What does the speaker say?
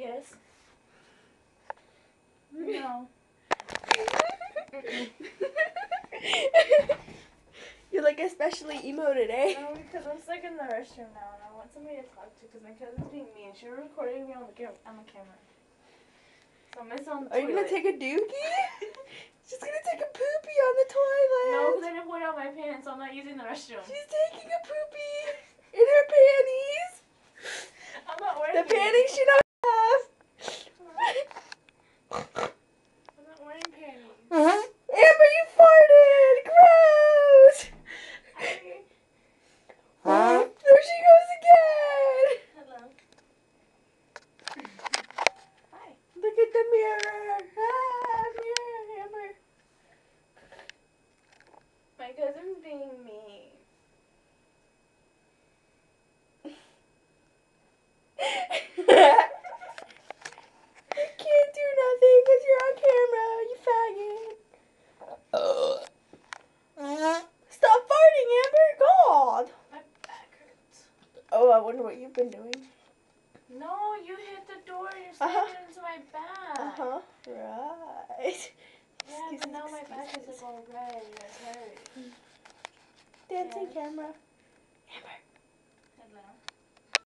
Yes. No. You're like especially emo today. No, because I'm stuck in the restroom now and I want somebody to talk to because my cousin's being mean. She was recording me on the camera. So I'm missing on the Are you gonna take a dookie? She's gonna take a poopy on the toilet. No, because I didn't put out my pants, so I'm not using the restroom. She's taking a poopy in her panties. I'm not wearing The panties she don't have. I'm not wearing panties. Amber, you farted! Gross! There she goes again! Hello. Hi. Look at the mirror! Ah, mirror, Amber. My cousin's being mean. You can't do nothing because you're on camera, you faggot. Stop farting, Amber! God! My back hurts. Oh, I wonder what you've been doing. No, you hit the door. You're slamming into my back. Right. Yeah, but now my back is like all red. It's hurt. Dancing Yeah. camera. Amber.